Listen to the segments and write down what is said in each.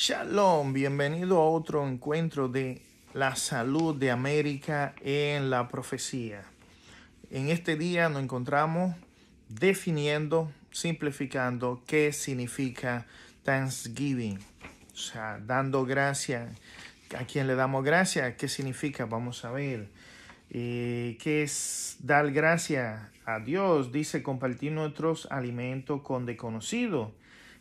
Shalom, bienvenido a otro encuentro de la salud de América en la profecía. En este día nos encontramos definiendo, simplificando qué significa Thanksgiving. O sea, dando gracias. ¿A quién le damos gracias? ¿Qué significa? Vamos a ver. ¿Qué es dar gracias a Dios? Dice compartir nuestros alimentos con desconocidos.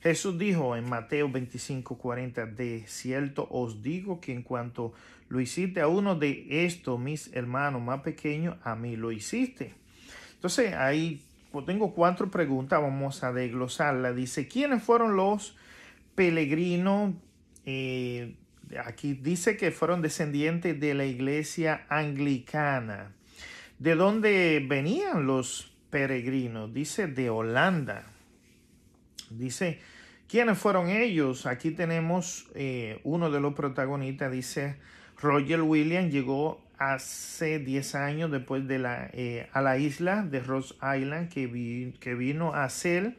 Jesús dijo en Mateo 25:40, de cierto os digo que en cuanto lo hiciste a uno de estos mis hermanos más pequeños, a mí lo hiciste. Entonces ahí pues, tengo 4 preguntas, vamos a desglosarlas. Dice, ¿quiénes fueron los peregrinos? Aquí dice que fueron descendientes de la iglesia anglicana. ¿De dónde venían los peregrinos? Dice de Holanda. Dice, ¿quiénes fueron ellos? Aquí tenemos uno de los protagonistas, dice Roger Williams, llegó hace 10 años después de a la isla de Rhode Island que vino a ser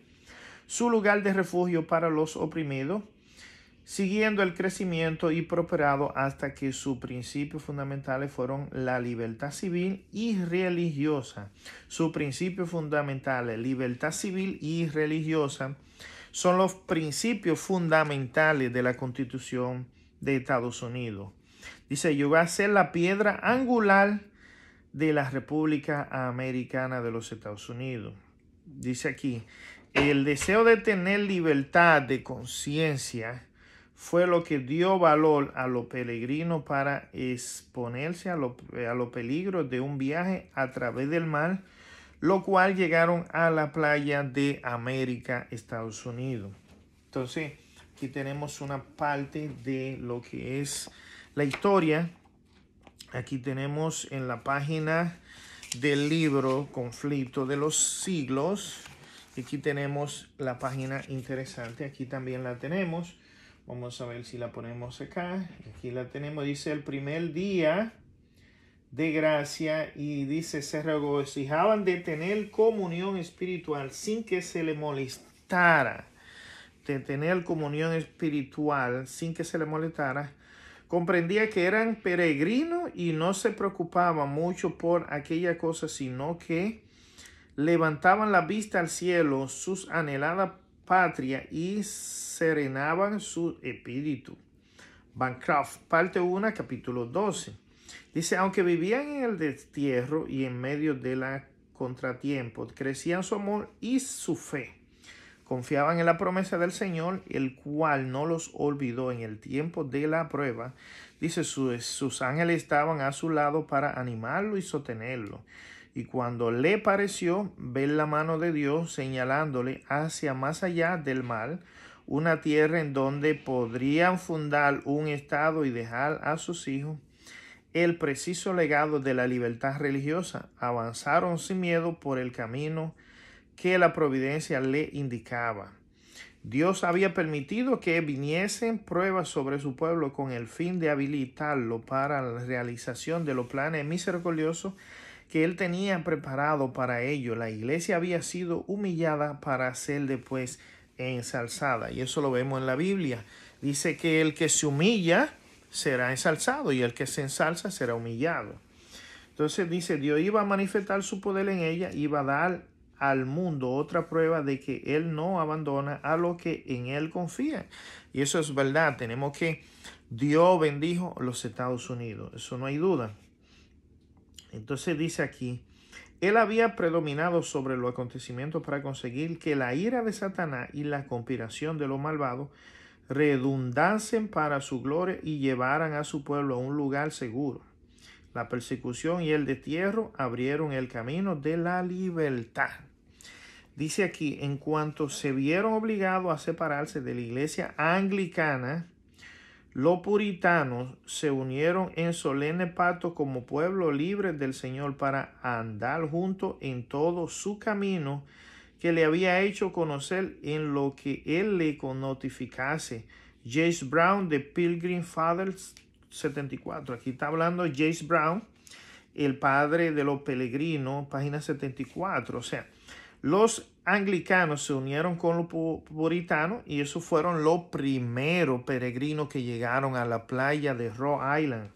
su lugar de refugio para los oprimidos, siguiendo el crecimiento y prosperado hasta que sus principios fundamentales fueron la libertad civil y religiosa. Sus principios fundamentales, libertad civil y religiosa, son los principios fundamentales de la Constitución de Estados Unidos. Dice, yo voy a ser la piedra angular de la República Americana de los Estados Unidos. Dice aquí, el deseo de tener libertad de conciencia fue lo que dio valor a los peregrinos para exponerse a los peligros de un viaje a través del mar, lo cual llegaron a la playa de América, Estados Unidos. Entonces, aquí tenemos una parte de lo que es la historia. Aquí tenemos en la página del libro Conflicto de los Siglos. Aquí tenemos la página interesante. Aquí también la tenemos. Vamos a ver si la ponemos acá. Aquí la tenemos. Dice el primer día de gracia y dice, se regocijaban de tener comunión espiritual sin que se le molestara. De tener comunión espiritual sin que se le molestara. Comprendía que eran peregrinos y no se preocupaban mucho por aquella cosa, sino que levantaban la vista al cielo, sus anheladas patria, y serenaban su espíritu. Bancroft, parte 1, capítulo 12. Dice, aunque vivían en el destierro y en medio de la contratiempo, crecían su amor y su fe. Confiaban en la promesa del Señor, el cual no los olvidó en el tiempo de la prueba. Dice, sus ángeles estaban a su lado para animarlo y sostenerlo. Y cuando le pareció ver la mano de Dios señalándole hacia más allá del mar, una tierra en donde podrían fundar un estado y dejar a sus hijos el preciso legado de la libertad religiosa, avanzaron sin miedo por el camino que la providencia le indicaba. Dios había permitido que viniesen pruebas sobre su pueblo con el fin de habilitarlo para la realización de los planes misericordiosos que él tenía preparado para ello. La iglesia había sido humillada para ser después ensalzada, y eso lo vemos en la Biblia. Dice que el que se humilla será ensalzado y el que se ensalza será humillado. Entonces dice, Dios iba a manifestar su poder en ella, iba a dar al mundo otra prueba de que él no abandona a los que en él confían. Y eso es verdad. Tenemos que Dios bendijo los Estados Unidos. Eso no hay duda. Entonces dice aquí, él había predominado sobre los acontecimientos para conseguir que la ira de Satanás y la conspiración de los malvados redundasen para su gloria y llevaran a su pueblo a un lugar seguro. La persecución y el destierro abrieron el camino de la libertad. Dice aquí, en cuanto se vieron obligados a separarse de la iglesia anglicana, los puritanos se unieron en solemne pacto como pueblo libre del Señor para andar juntos en todo su camino que le había hecho conocer en lo que él le notificase. James Brown de Pilgrim Fathers 74. Aquí está hablando James Brown, el padre de los peregrinos, página 74. O sea, Los anglicanos se unieron con los puritanos y esos fueron los primeros peregrinos que llegaron a la playa de Rhode Island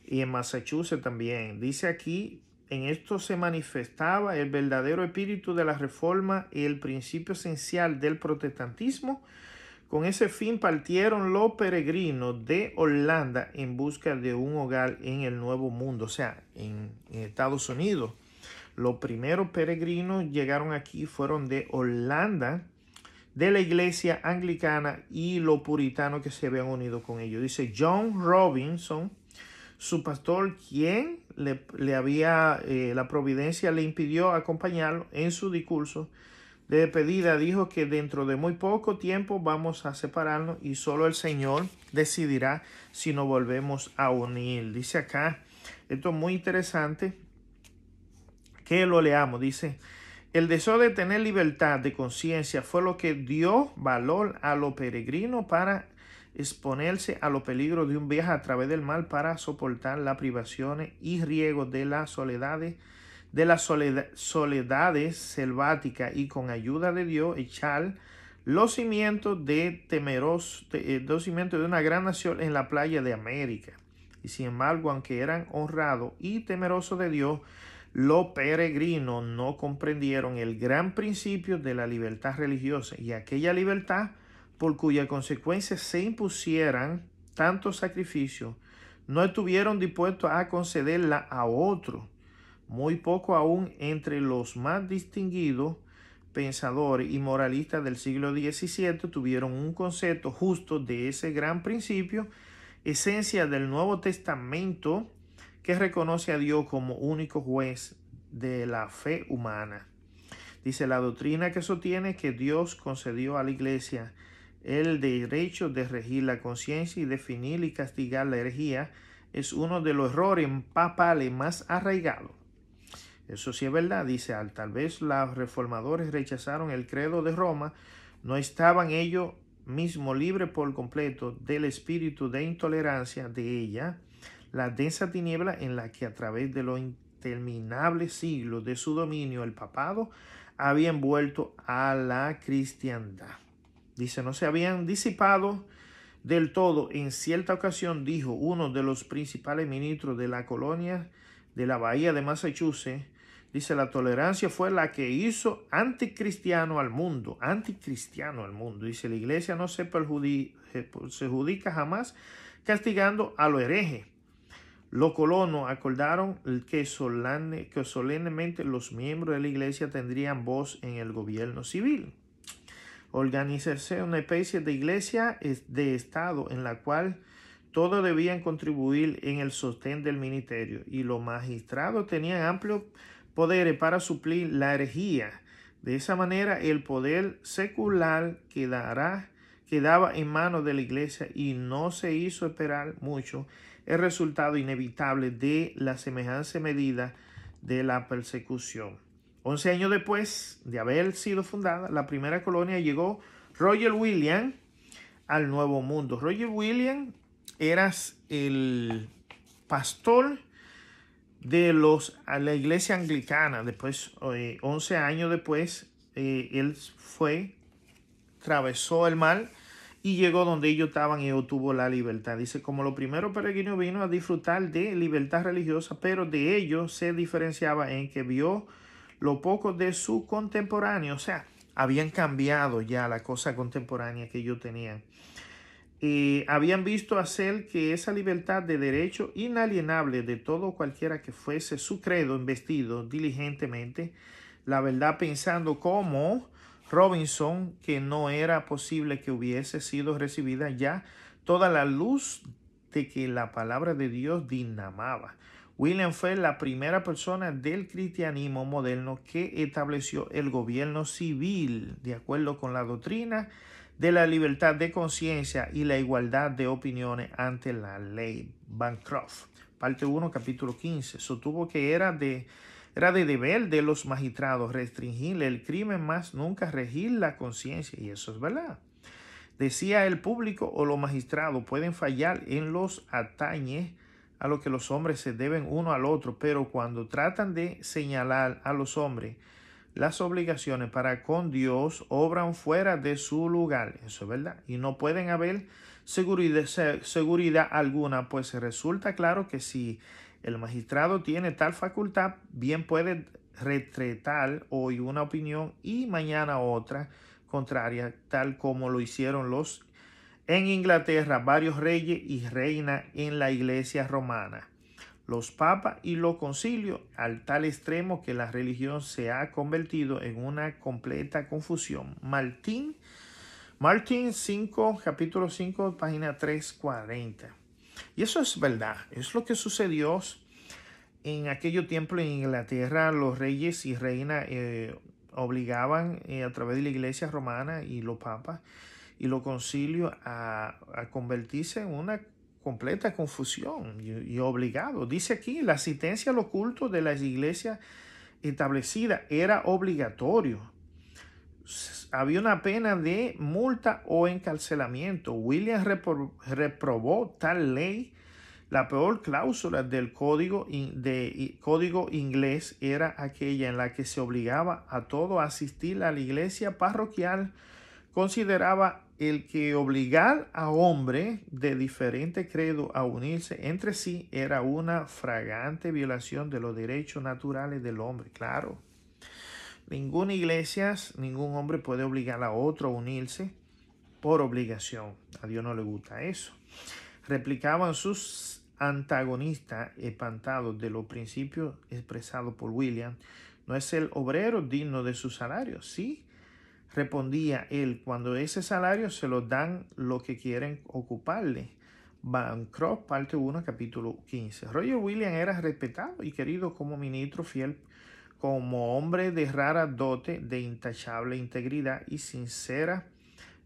y en Massachusetts también. Dice aquí, en esto se manifestaba el verdadero espíritu de la Reforma y el principio esencial del protestantismo. Con ese fin partieron los peregrinos de Holanda en busca de un hogar en el Nuevo Mundo, o sea, en Estados Unidos. Los primeros peregrinos llegaron aquí fueron de Holanda, de la iglesia anglicana y los puritanos que se habían unido con ellos. Dice John Robinson, su pastor, quien la providencia le impidió acompañarlo en su discurso de despedida, dijo que dentro de muy poco tiempo vamos a separarnos y solo el Señor decidirá si nos volvemos a unir. Dice acá, esto es muy interesante, que lo leamos. Dice, el deseo de tener libertad de conciencia fue lo que dio valor a los peregrinos para exponerse a los peligros de un viaje a través del mar, para soportar las privaciones y riesgos de las soledades selváticas y con ayuda de Dios echar los cimientos de una gran nación en la playa de América. Y sin embargo, aunque eran honrados y temerosos de Dios, los peregrinos no comprendieron el gran principio de la libertad religiosa y aquella libertad por cuya consecuencia se impusieran tantos sacrificios, no estuvieron dispuestos a concederla a otros. Muy poco aún entre los más distinguidos pensadores y moralistas del siglo XVII tuvieron un concepto justo de ese gran principio, esencia del Nuevo Testamento, que reconoce a Dios como único juez de la fe humana. Dice, la doctrina que sostiene que Dios concedió a la Iglesia el derecho de regir la conciencia y definir y castigar la herejía es uno de los errores papales más arraigados. Eso sí es verdad, dice, tal vez los reformadores rechazaron el credo de Roma, no estaban ellos mismos libres por completo del espíritu de intolerancia de ella, la densa tiniebla en la que a través de los interminables siglos de su dominio el papado había envuelto a la cristiandad. Dice, no se habían disipado del todo. En cierta ocasión dijo uno de los principales ministros de la colonia de la bahía de Massachusetts, dice, la tolerancia fue la que hizo anticristiano al mundo. Dice, la iglesia no se perjudica jamás castigando a los herejes. Los colonos acordaron que solemnemente los miembros de la iglesia tendrían voz en el gobierno civil. Organizarse una especie de iglesia de Estado en la cual todos debían contribuir en el sostén del ministerio y los magistrados tenían amplios poderes para suplir la herejía. De esa manera el poder secular quedaba en manos de la iglesia y no se hizo esperar mucho el resultado inevitable de la semejante medida de la persecución. 11 años después de haber sido fundada la primera colonia, llegó Roger Williams al Nuevo Mundo. Roger Williams era el pastor de la iglesia anglicana. Después, 11 años después, él atravesó el mar y llegó donde ellos estaban y obtuvo la libertad. Dice, como los primeros peregrinos vino a disfrutar de libertad religiosa, pero de ellos se diferenciaba en que vio lo poco de su contemporáneo, o sea, habían cambiado ya la cosa contemporánea que ellos tenían. Habían visto hacer que esa libertad de derecho inalienable de todo cualquiera que fuese su credo investido diligentemente, la verdad pensando como Robinson que no era posible que hubiese sido recibida ya toda la luz de que la palabra de Dios dinamaba. William fue la primera persona del cristianismo moderno que estableció el gobierno civil de acuerdo con la doctrina de la libertad de conciencia y la igualdad de opiniones ante la ley. Bancroft, parte 1, capítulo 15. Sostuvo que era de deber de los magistrados restringir el crimen, más nunca regir la conciencia, y eso es verdad. Decía, el público o los magistrados pueden fallar en los atañes a lo que los hombres se deben uno al otro, pero cuando tratan de señalar a los hombres las obligaciones para con Dios obran fuera de su lugar. Eso es verdad. Y no pueden haber seguridad alguna, pues resulta claro que si el magistrado tiene tal facultad, bien puede retretar hoy una opinión y mañana otra contraria, tal como lo hicieron en Inglaterra varios reyes y reinas en la iglesia romana, los papas y los concilios, al tal extremo que la religión se ha convertido en una completa confusión. Martín 5, capítulo 5, página 340. Y eso es verdad, es lo que sucedió en aquellos tiempos en Inglaterra. Los reyes y reinas obligaban a través de la iglesia romana y los papas y los concilios a convertirse en una completa confusión y obligado. Dice aquí, la asistencia a los cultos de las iglesias establecidas era obligatorio. Había una pena de multa o encarcelamiento. William reprobó tal ley. La peor cláusula del código inglés era aquella en la que se obligaba a todo a asistir a la iglesia parroquial. Consideraba el que obligar a hombres de diferente credo a unirse entre sí era una flagrante violación de los derechos naturales del hombre. Claro, ninguna iglesia, ningún hombre puede obligar a otro a unirse por obligación. A Dios no le gusta eso. Replicaban sus antagonistas espantados de los principios expresados por William. ¿No es el obrero digno de su salario? Sí, respondía él, cuando ese salario se lo dan los que quieren ocuparle. Bancroft, parte 1, capítulo 15. Roger Williams era respetado y querido como ministro fiel, como hombre de rara dote, de intachable integridad y sincera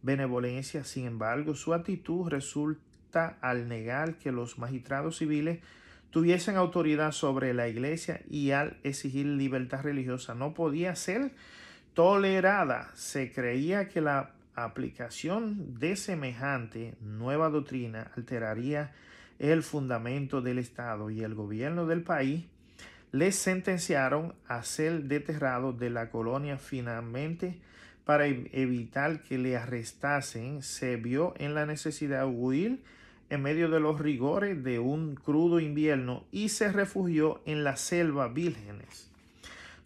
benevolencia. Sin embargo, su actitud resulta al negar que los magistrados civiles tuviesen autoridad sobre la iglesia y al exigir libertad religiosa no podía ser tolerada. Se creía que la aplicación de semejante nueva doctrina alteraría el fundamento del Estado y el gobierno del país. Les sentenciaron a ser desterrados de la colonia. Finalmente, para evitar que le arrestasen, se vio en la necesidad de huir en medio de los rigores de un crudo invierno y se refugió en la selva vírgenes.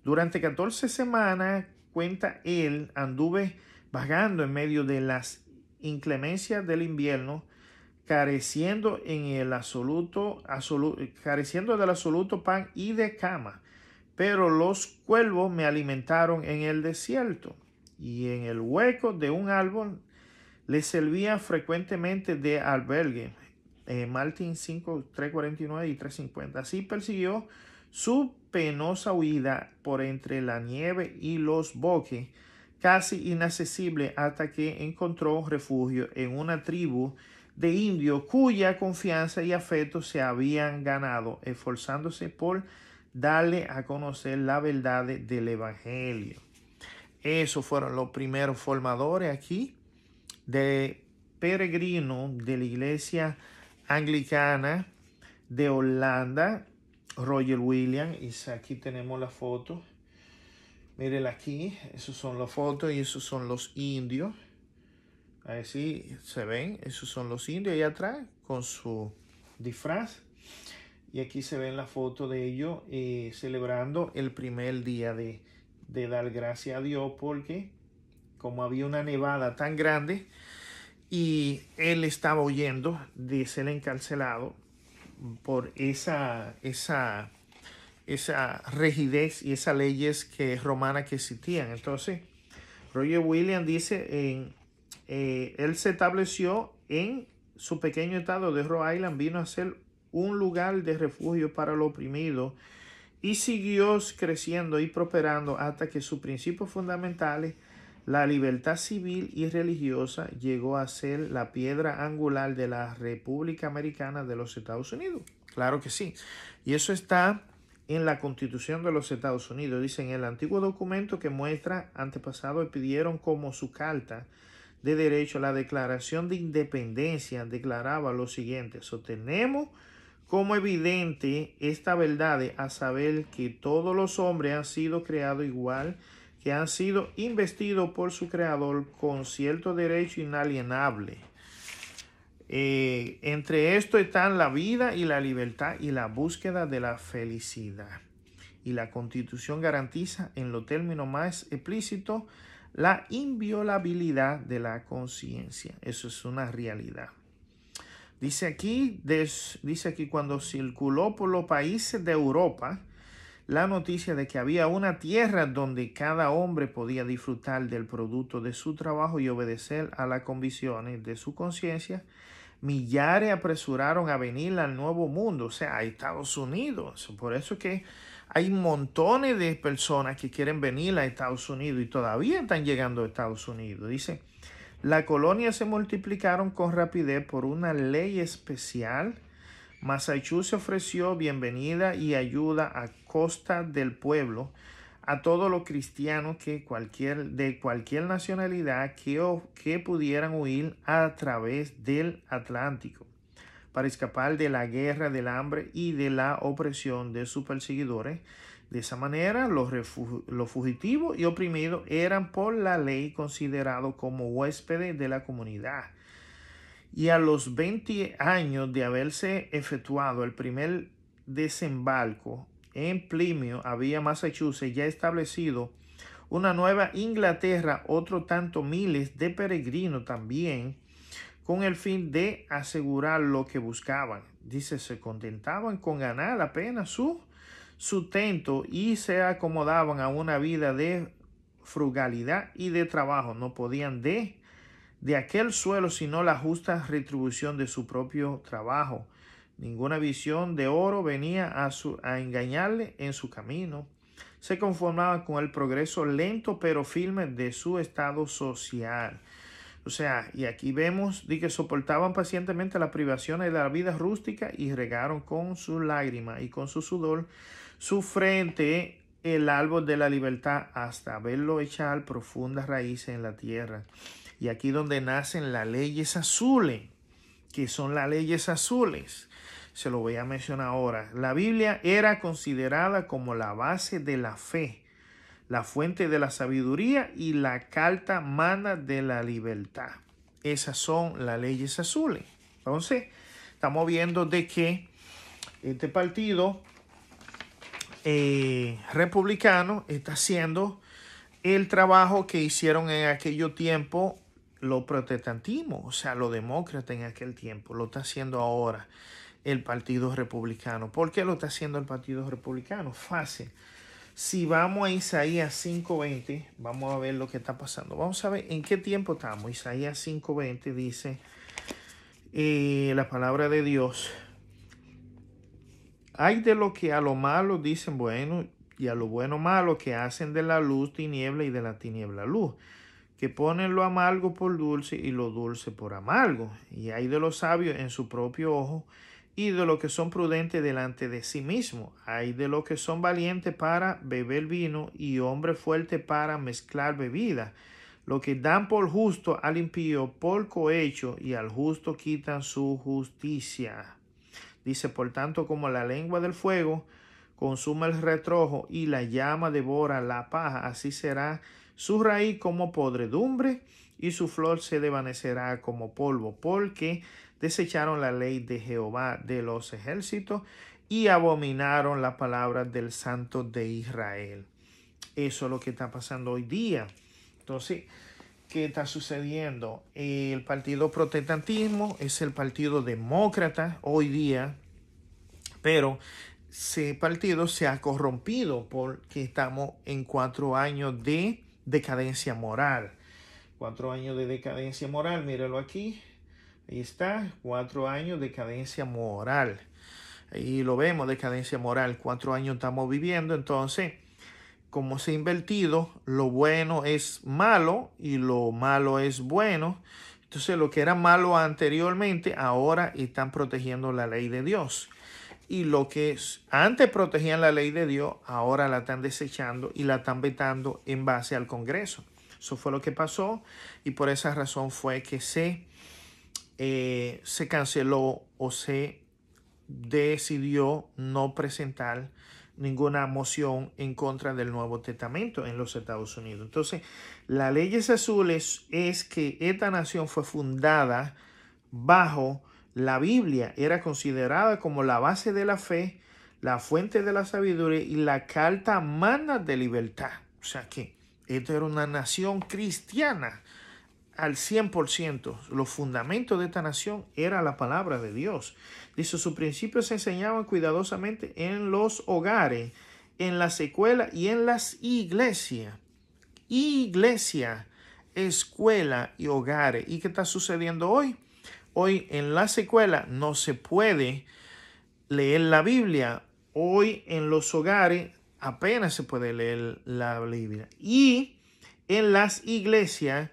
Durante 14 semanas, cuenta él, anduve vagando en medio de las inclemencias del invierno, careciendo del absoluto pan y de cama. Pero los cuervos me alimentaron en el desierto, y en el hueco de un árbol les servía frecuentemente de albergue. Martín 5, 349 y 350. Así persiguió su penosa huida por entre la nieve y los bosques, casi inaccesible, hasta que encontró refugio en una tribu de indios cuya confianza y afecto se habían ganado, esforzándose por darle a conocer la verdad del evangelio. Esos fueron los primeros formadores aquí de peregrinos de la iglesia anglicana de Holanda, Roger Williams. Y aquí tenemos la foto. Mírenla aquí, esos son las fotos y esos son los indios. Así se ven, esos son los indios ahí atrás con su disfraz. Y aquí se ven la foto de ellos celebrando el primer día de dar gracias a Dios, porque como había una nevada tan grande y él estaba huyendo de ser encarcelado por esa rigidez y esas leyes romanas que existían. Entonces, Roger Williams dice, él se estableció en su pequeño estado de Rhode Island, vino a ser un lugar de refugio para los oprimidos y siguió creciendo y prosperando hasta que sus principios fundamentales, la libertad civil y religiosa, llegó a ser la piedra angular de la República Americana de los Estados Unidos. Claro que sí. Y eso está en la Constitución de los Estados Unidos. Dice, en el antiguo documento que muestra antepasados pidieron como su carta de derecho, la Declaración de Independencia declaraba lo siguiente: sostenemos como evidente esta verdad, a saber que todos los hombres han sido creados igual que han sido investidos por su creador con cierto derecho inalienable. Entre esto están la vida y la libertad y la búsqueda de la felicidad. Y la Constitución garantiza en los términos más explícitos la inviolabilidad de la conciencia. Eso es una realidad. Dice aquí cuando circuló por los países de Europa la noticia de que había una tierra donde cada hombre podía disfrutar del producto de su trabajo y obedecer a las convicciones de su conciencia, millares apresuraron a venir al Nuevo Mundo, o sea, a Estados Unidos. Por eso es que hay montones de personas que quieren venir a Estados Unidos y todavía están llegando a Estados Unidos. Dice, las colonias se multiplicaron con rapidez por una ley especial. Massachusetts ofreció bienvenida y ayuda a costa del pueblo a todos los cristianos de cualquier nacionalidad que pudieran huir a través del Atlántico para escapar de la guerra, del hambre y de la opresión de sus perseguidores. De esa manera, los fugitivos y oprimidos eran por la ley considerados como huéspedes de la comunidad. Y a los 20 años de haberse efectuado el primer desembarco en Plymouth, había Massachusetts ya establecido una nueva Inglaterra, otro tanto miles de peregrinos también, con el fin de asegurar lo que buscaban. Dice, se contentaban con ganar apenas su sustento y se acomodaban a una vida de frugalidad y de trabajo. No podían de aquel suelo sino la justa retribución de su propio trabajo. Ninguna visión de oro venía a engañarle en su camino. Se conformaba con el progreso lento pero firme de su estado social. O sea, y aquí vemos de que soportaban pacientemente las privaciones de la vida rústica y regaron con sus lágrimas y con su sudor su frente el árbol de la libertad hasta verlo echar profundas raíces en la tierra. Y aquí donde nacen las leyes azules. ¿Qué son las leyes azules? Se lo voy a mencionar ahora. La Biblia era considerada como la base de la fe, la fuente de la sabiduría y la carta magna de la libertad. Esas son las leyes azules. Entonces, estamos viendo de que este partido republicano está haciendo el trabajo que hicieron en aquello tiempo los protestantismos, o sea, los demócratas en aquel tiempo. Lo está haciendo ahora el Partido Republicano. ¿Por qué lo está haciendo el Partido Republicano? Fácil. Si vamos a Isaías 5:20, vamos a ver lo que está pasando. Vamos a ver en qué tiempo estamos. Isaías 5:20 dice la palabra de Dios. Hay de lo que a lo malo dicen bueno y a lo bueno malo, que hacen de la luz tiniebla y de la tiniebla luz, que ponen lo amargo por dulce y lo dulce por amargo. Y hay de los sabios en su propio ojo y de los que son prudentes delante de sí mismo. Hay de los que son valientes para beber vino y hombres fuertes para mezclar bebida. Lo que dan por justo al impío por cohecho y al justo quitan su justicia. Dice, por tanto, como la lengua del fuego consume el retrojo y la llama devora la paja, así será su raíz como podredumbre y su flor se desvanecerá como polvo, porque desecharon la ley de Jehová de los ejércitos y abominaron la palabra del Santo de Israel. Eso es lo que está pasando hoy día. Entonces, ¿qué está sucediendo? El partido protestantismo es el partido demócrata hoy día, pero ese partido se ha corrompido porque estamos en 4 años de decadencia moral. 4 años de decadencia moral, míralo aquí. Ahí está, 4 años de decadencia moral. Ahí lo vemos, decadencia moral. 4 años estamos viviendo, entonces, como se ha invertido, lo bueno es malo y lo malo es bueno. Entonces, lo que era malo anteriormente, ahora están protegiendo la ley de Dios. Y lo que antes protegían la ley de Dios, ahora la están desechando y la están vetando en base al Congreso. Eso fue lo que pasó y por esa razón fue que se canceló o se decidió no presentar ninguna moción en contra del Nuevo Testamento en los Estados Unidos. Entonces, las leyes azules es que esta nación fue fundada bajo la Biblia, era considerada como la base de la fe, la fuente de la sabiduría y la carta magna de libertad. O sea que esta era una nación cristiana al 100%. Los fundamentos de esta nación era la palabra de Dios. Dice, sus principios se enseñaban cuidadosamente en los hogares, en las escuelas y en las iglesias. Iglesia, escuela y hogares. ¿Y qué está sucediendo hoy? Hoy en las escuelas no se puede leer la Biblia. Hoy en los hogares apenas se puede leer la Biblia. Y en las iglesias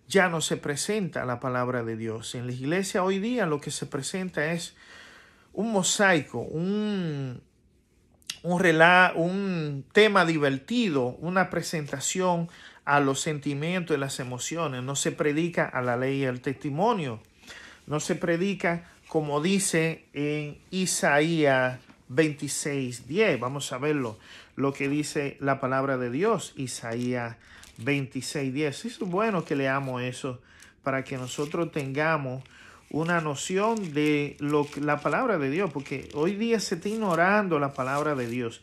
ya no se presenta la palabra de Dios. En la iglesia hoy día lo que se presenta es un mosaico, un tema divertido, una presentación a los sentimientos y las emociones. No se predica a la ley y al testimonio. No se predica como dice en Isaías 26:10. Vamos a verlo, lo que dice la palabra de Dios, Isaías 26:10. Es bueno que leamos eso para que nosotros tengamos una noción de la palabra de Dios, porque hoy día se está ignorando la palabra de Dios.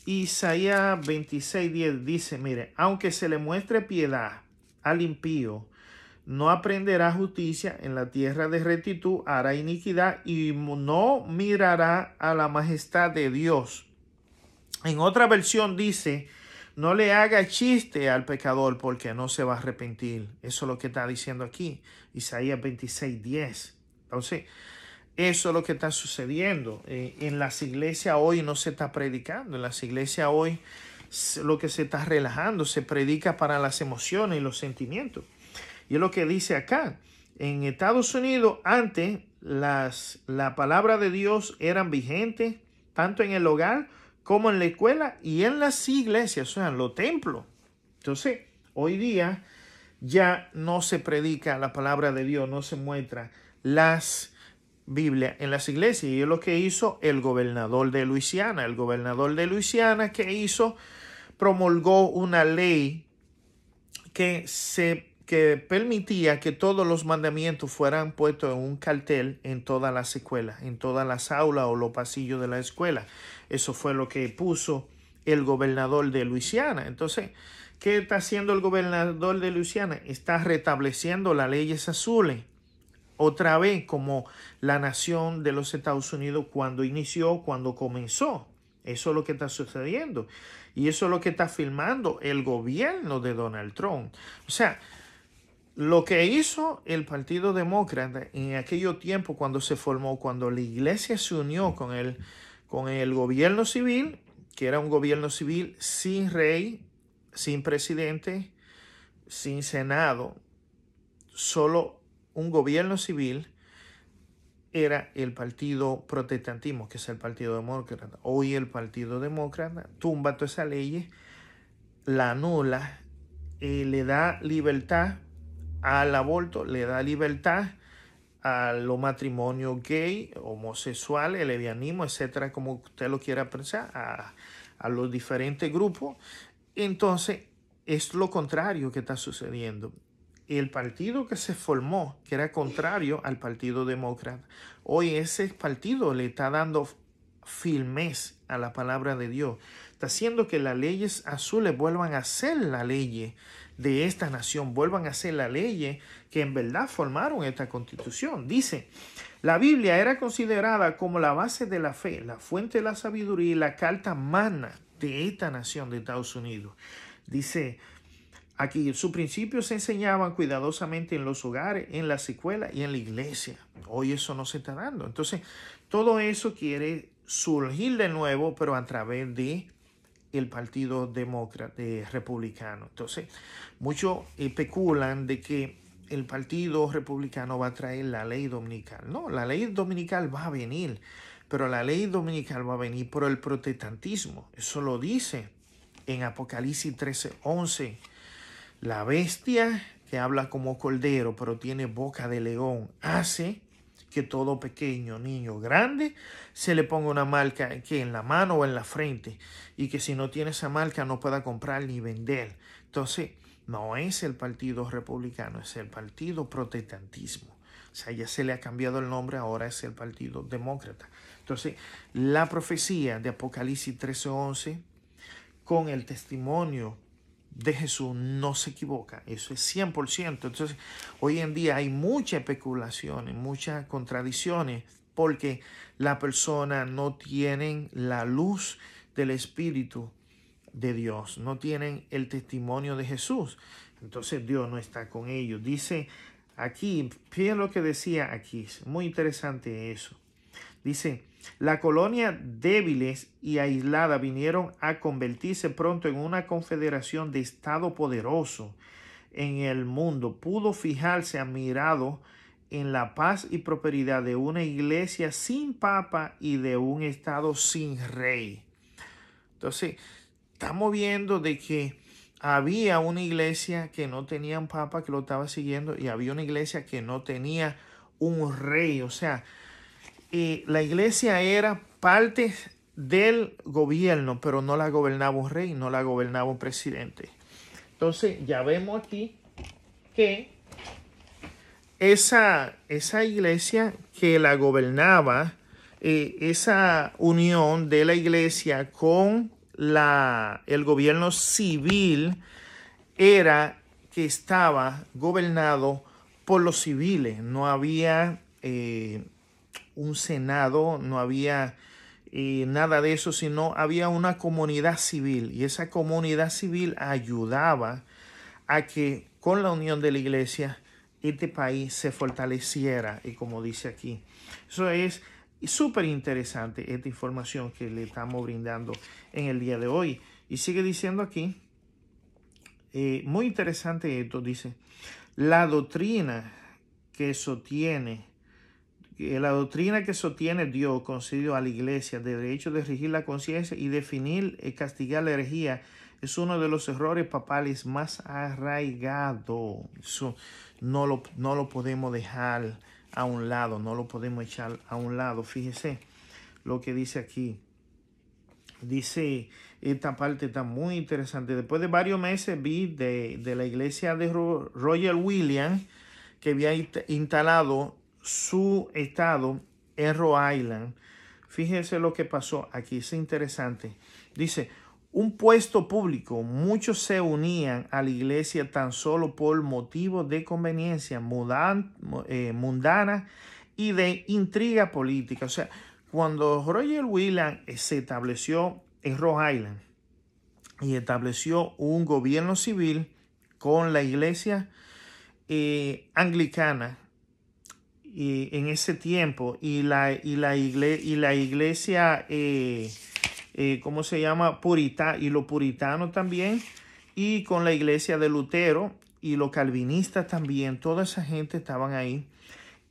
Isaías 26:10 dice, mire, aunque se le muestre piedad al impío, no aprenderá justicia, en la tierra de rectitud hará iniquidad y no mirará a la majestad de Dios. En otra versión dice, no le haga chiste al pecador porque no se va a arrepentir. Eso es lo que está diciendo aquí, Isaías 26:10. Entonces, eso es lo que está sucediendo. En las iglesias hoy no se está predicando. En las iglesias hoy lo que se está relajando, se predica para las emociones y los sentimientos. Y es lo que dice acá. En Estados Unidos, antes, la palabra de Dios eran vigentes tanto en el hogar como en la escuela y en las iglesias, o sea, en los templos. Entonces, hoy día ya no se predica la palabra de Dios, no se muestra las Biblias en las iglesias. Y es lo que hizo el gobernador de Luisiana. El gobernador de Luisiana, ¿qué hizo? Promulgó una ley que permitía que todos los mandamientos fueran puestos en un cartel en todas las escuelas, en todas las aulas o los pasillos de la escuela. Eso fue lo que puso el gobernador de Luisiana. Entonces, ¿qué está haciendo el gobernador de Luisiana? Está restableciendo las leyes azules otra vez como la nación de los Estados Unidos cuando comenzó. Eso es lo que está sucediendo. Y eso es lo que está firmando el gobierno de Donald Trump. O sea, lo que hizo el Partido Demócrata en aquellos tiempos cuando se formó, cuando la iglesia se unió con el gobierno civil, que era un gobierno civil sin rey, sin presidente, sin senado, solo un gobierno civil, era el partido protestantismo, que es el Partido Demócrata. Hoy el Partido Demócrata tumba todas esas leyes, la anula, le da libertad al aborto, le da libertad a los matrimonios gay, homosexuales, el lesbianismo, etcétera, como usted lo quiera pensar, a los diferentes grupos. Entonces, es lo contrario que está sucediendo. El partido que se formó, que era contrario al Partido Demócrata, hoy ese partido le está dando firmeza a la palabra de Dios. Está haciendo que las leyes azules vuelvan a ser las leyes de esta nación, vuelvan a ser las leyes que en verdad formaron esta constitución. Dice, la Biblia era considerada como la base de la fe, la fuente de la sabiduría y la carta magna de esta nación de Estados Unidos. Dice aquí, sus principios se enseñaban cuidadosamente en los hogares, en las escuelas y en la iglesia. Hoy eso no se está dando. Entonces, todo eso quiere surgir de nuevo, pero a través de el Partido Demócrata, republicano. Entonces, muchos especulan de que el Partido Republicano va a traer la ley dominical. No, la ley dominical va a venir, pero la ley dominical va a venir por el protestantismo. Eso lo dice en Apocalipsis 13:11. La bestia que habla como cordero, pero tiene boca de león, hace que todo pequeño, niño, grande, se le ponga una marca que en la mano o en la frente, y que si no tiene esa marca no pueda comprar ni vender. Entonces, no es el Partido Republicano, es el Partido Protestantismo. O sea, ya se le ha cambiado el nombre, ahora es el Partido Demócrata. Entonces, la profecía de Apocalipsis 13:11, con el testimonio de Jesús, no se equivoca. Eso es 100%. Entonces, hoy en día hay muchas especulaciones, muchas contradicciones, porque la persona no tienen la luz del Espíritu de Dios, no tienen el testimonio de Jesús. Entonces Dios no está con ellos. Dice aquí, fíjense lo que decía aquí, es muy interesante eso. Dice, la colonia débiles y aislada vinieron a convertirse pronto en una confederación de Estado poderoso en el mundo. Pudo fijarse admirado en la paz y prosperidad de una iglesia sin papa y de un Estado sin rey. Entonces, estamos viendo de que había una iglesia que no tenía un papa que lo estaba siguiendo, y había una iglesia que no tenía un rey. O sea, la iglesia era parte del gobierno, pero no la gobernaba un rey, no la gobernaba un presidente. Entonces ya vemos aquí que esa iglesia que la gobernaba, esa unión de la iglesia con el gobierno civil, era que estaba gobernado por los civiles. No había un senado, no había nada de eso, sino había una comunidad civil, y esa comunidad civil ayudaba a que con la unión de la iglesia este país se fortaleciera, y como dice aquí. Eso es súper interesante, esta información que le estamos brindando en el día de hoy. Y sigue diciendo aquí, muy interesante esto, dice, la doctrina que sostiene Dios concedido a la iglesia de derecho de regir la conciencia y definir y castigar la herejía es uno de los errores papales más arraigados. Eso no lo podemos dejar a un lado, no lo podemos echar a un lado. Fíjese lo que dice aquí. Dice, esta parte está muy interesante. Después de varios meses vi de la iglesia de Roger Williams, que había instalado su estado en Rhode Island. Fíjese lo que pasó aquí, es interesante. Dice, un puesto público, muchos se unían a la iglesia tan solo por motivos de conveniencia mundana y de intriga política. O sea, cuando Roger Williams se estableció en Rhode Island y estableció un gobierno civil con la iglesia anglicana, y en ese tiempo, y la iglesia ¿cómo se llama? Y los puritanos también, y con la iglesia de Lutero y los calvinistas también, toda esa gente estaban ahí.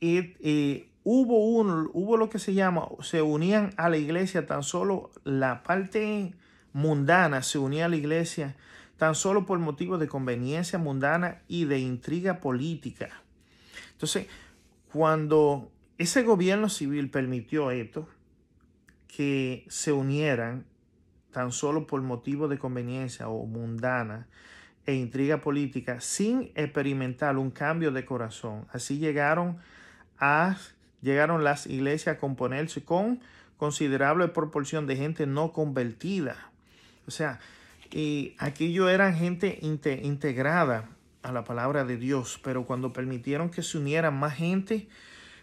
Y hubo lo que se unían a la iglesia tan solo, la parte mundana se unía a la iglesia tan solo por motivos de conveniencia mundana y de intriga política. Entonces, cuando ese gobierno civil permitió esto, que se unieran tan solo por motivo de conveniencia o mundana e intriga política, sin experimentar un cambio de corazón, así llegaron las iglesias a componerse con considerable proporción de gente no convertida. O sea, aquello eran gente integrada a la palabra de Dios, pero cuando permitieron que se unieran más gente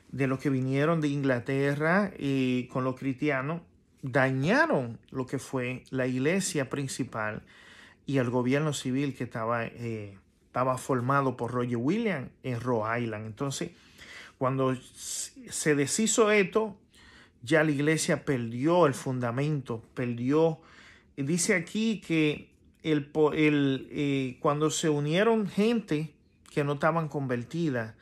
de los que vinieron de Inglaterra y con los cristianos, dañaron lo que fue la iglesia principal y el gobierno civil que estaba formado por Roger Williams en Rhode Island. Entonces, cuando se deshizo esto, ya la iglesia perdió el fundamento, dice aquí que cuando se unieron gente que no estaban convertidas,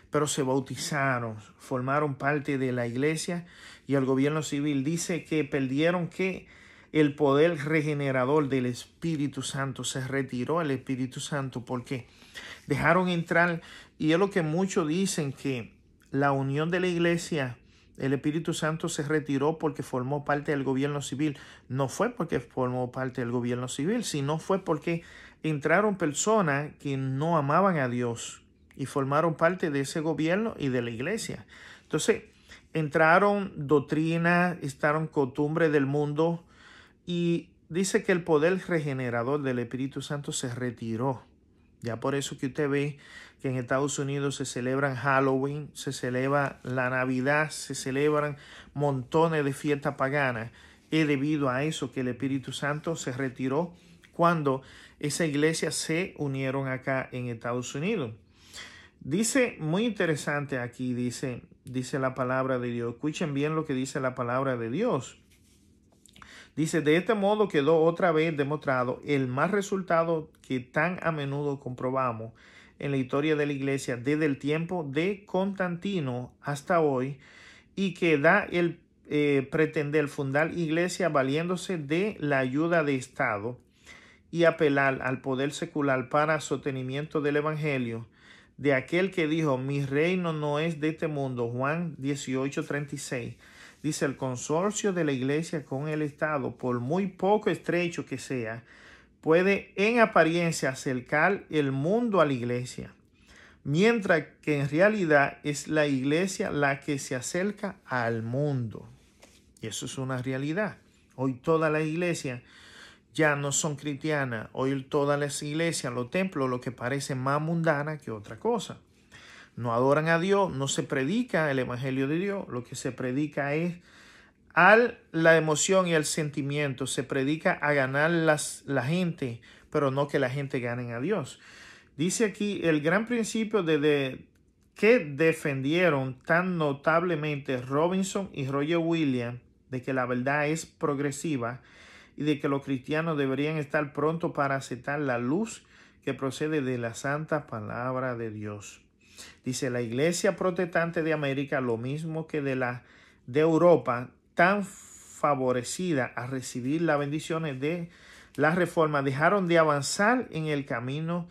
pero se bautizaron, formaron parte de la iglesia y el gobierno civil, dice que perdieron el poder regenerador del Espíritu Santo. Se retiró el Espíritu Santo porque dejaron entrar, y es lo que muchos dicen, que la unión de la iglesia, el Espíritu Santo se retiró porque formó parte del gobierno civil. No fue porque formó parte del gobierno civil, sino fue porque entraron personas que no amaban a Dios y formaron parte de ese gobierno y de la iglesia. Entonces, entraron doctrinas, entraron costumbres del mundo y dice que el poder regenerador del Espíritu Santo se retiró. Ya por eso que usted ve que en Estados Unidos se celebran Halloween, se celebra la Navidad, se celebran montones de fiestas paganas. Es debido a eso que el Espíritu Santo se retiró cuando esa iglesia se unieron acá en Estados Unidos. Dice, muy interesante aquí, dice la palabra de Dios. Escuchen bien lo que dice la palabra de Dios. Dice, de este modo quedó otra vez demostrado el mal resultado que tan a menudo comprobamos en la historia de la iglesia desde el tiempo de Constantino hasta hoy, y que da el pretender fundar iglesia valiéndose de la ayuda de Estado y apelar al poder secular para sostenimiento del evangelio, de aquel que dijo, mi reino no es de este mundo. Juan 18:36. Dice, el consorcio de la iglesia con el Estado, por muy poco estrecho que sea, puede en apariencia acercar el mundo a la iglesia, mientras que en realidad es la iglesia la que se acerca al mundo. Y eso es una realidad. Hoy todas las iglesias ya no son cristianas. Hoy todas las iglesias, los templos, lo que parece más mundana que otra cosa. No adoran a Dios, no se predica el evangelio de Dios. Lo que se predica es la emoción y el sentimiento. Se predica a ganar la gente, pero no que la gente gane a Dios. Dice aquí el gran principio que defendieron tan notablemente Robinson y Roger Williams, de que la verdad es progresiva y de que los cristianos deberían estar prontos para aceptar la luz que procede de la santa palabra de Dios. Dice, la iglesia protestante de América, lo mismo que de Europa, tan favorecida a recibir las bendiciones de la reforma, dejaron de avanzar en el camino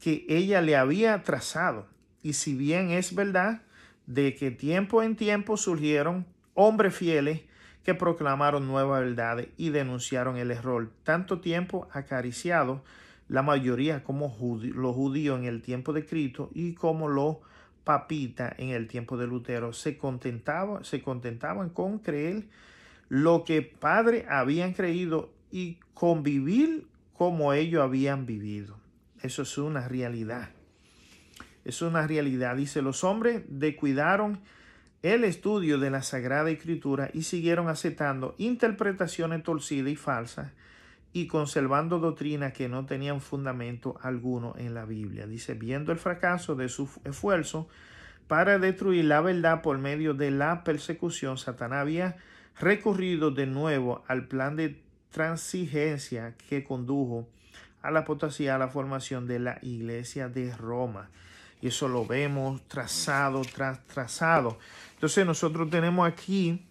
que ella le había trazado. Y si bien es verdad de que tiempo en tiempo surgieron hombres fieles que proclamaron nuevas verdades y denunciaron el error, tanto tiempo acariciado la mayoría como los judíos en el tiempo de Cristo y como los papitas en el tiempo de Lutero, se contentaban con creer lo que padres habían creído y convivir como ellos habían vivido. Eso es una realidad. Es una realidad. Dice, los hombres descuidaron el estudio de la Sagrada Escritura y siguieron aceptando interpretaciones torcidas y falsas y conservando doctrinas que no tenían fundamento alguno en la Biblia. Dice, viendo el fracaso de su esfuerzo para destruir la verdad por medio de la persecución, Satanás había recurrido de nuevo al plan de transigencia que condujo a la apostasía, a la formación de la iglesia de Roma. Y eso lo vemos trazado tras trazado. Entonces nosotros tenemos aquí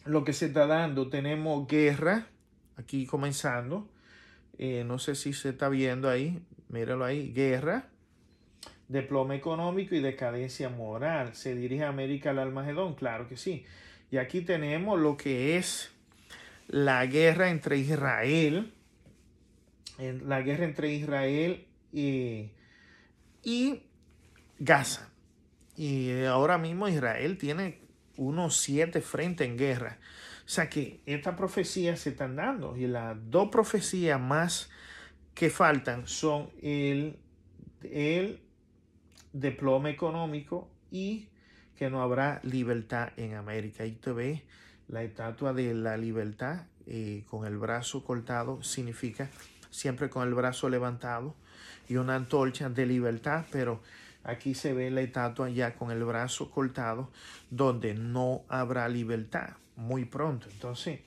lo que se está dando. Tenemos guerra, aquí comenzando. No sé si se está viendo ahí. Míralo ahí. Guerra, desplome económico y decadencia moral. ¿Se dirige a América al Armagedón? Claro que sí. Y aquí tenemos lo que es la guerra entre Israel. La guerra entre Israel y Gaza. Y ahora mismo Israel tiene unos 7 frentes en guerra. O sea que estas profecías se están dando. Y las dos profecías más que faltan son el desplome económico y que no habrá libertad en América. Ahí te ve la estatua de la libertad con el brazo cortado. Significa siempre con el brazo levantado y una antorcha de libertad, pero aquí se ve la estatua ya con el brazo cortado, donde no habrá libertad muy pronto. Entonces,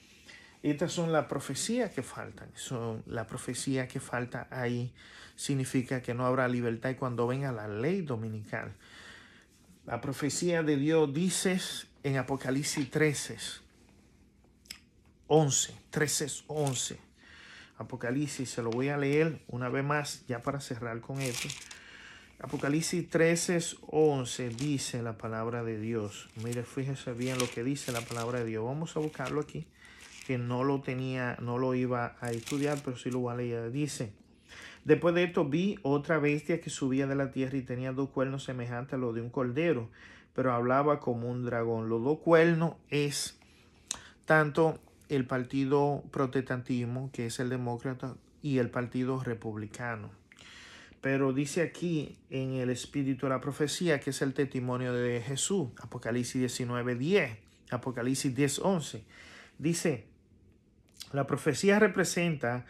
estas son las profecías que faltan. Son la profecía que falta ahí. Significa que no habrá libertad y cuando venga la ley dominical. La profecía de Dios dice en Apocalipsis 13:11. Apocalipsis, se lo voy a leer una vez más ya para cerrar con esto. Apocalipsis 13:11 dice la palabra de Dios. Mire, fíjese bien lo que dice la palabra de Dios. Vamos a buscarlo aquí, que no lo tenía, no lo iba a estudiar, pero sí lo voy a leer. Dice: después de esto vi otra bestia que subía de la tierra y tenía 2 cuernos semejantes a los de un cordero, pero hablaba como un dragón. Los 2 cuernos es tanto el partido protestantismo, que es el demócrata, y el partido republicano. Pero dice aquí en el espíritu de la profecía, que es el testimonio de Jesús, Apocalipsis 19:10, Apocalipsis 10:11. Dice: la profecía representa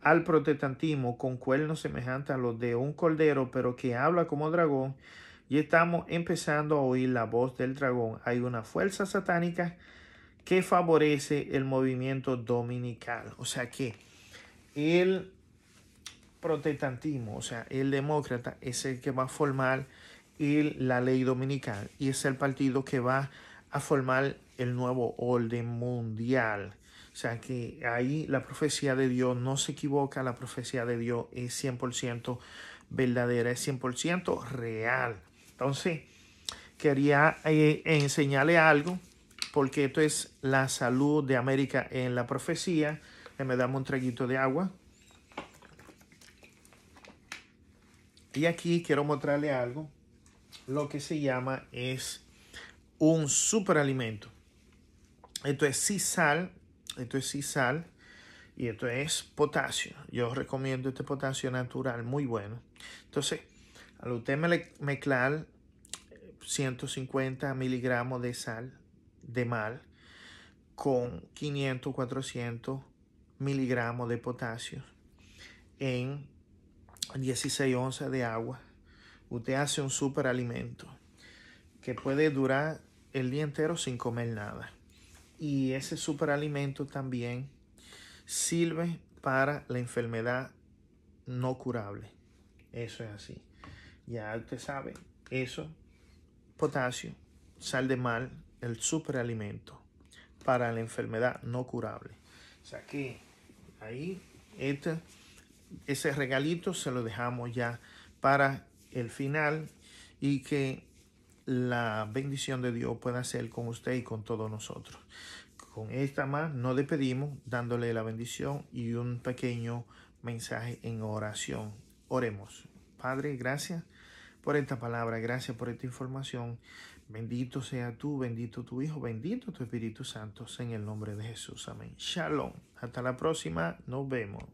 al protestantismo con cuernos semejantes a los de un cordero, pero que habla como dragón, y estamos empezando a oír la voz del dragón. Hay una fuerza satánica que favorece el movimiento dominical. O sea que el protestantismo, o sea, el demócrata, es el que va a formar la ley dominical y es el partido que va a formar el nuevo orden mundial. O sea que ahí la profecía de Dios no se equivoca, la profecía de Dios es 100% verdadera, es 100% real. Entonces, quería enseñarle algo, porque esto es la salud de América en la profecía. Me damos un traguito de agua. Y aquí quiero mostrarle algo, lo que se llama es un superalimento. Esto es sisal, y esto es potasio. Yo recomiendo este potasio natural, muy bueno. Entonces, al usted mezclar 150 miligramos de sal de mal con 500, 400 miligramos de potasio en 16 onzas de agua, usted hace un superalimento que puede durar el día entero sin comer nada. Y ese superalimento también sirve para la enfermedad no curable. Eso es así. Ya usted sabe, eso, potasio, sal de mal, el superalimento para la enfermedad no curable. O sea que ahí ese regalito se lo dejamos ya para el final, y que la bendición de Dios pueda ser con usted y con todos nosotros. Con esta más nos despedimos dándole la bendición y un pequeño mensaje en oración. Oremos. Padre, gracias por esta palabra, gracias por esta información. Bendito sea tú, bendito tu Hijo, bendito tu Espíritu Santo, en el nombre de Jesús. Amén. Shalom. Hasta la próxima. Nos vemos.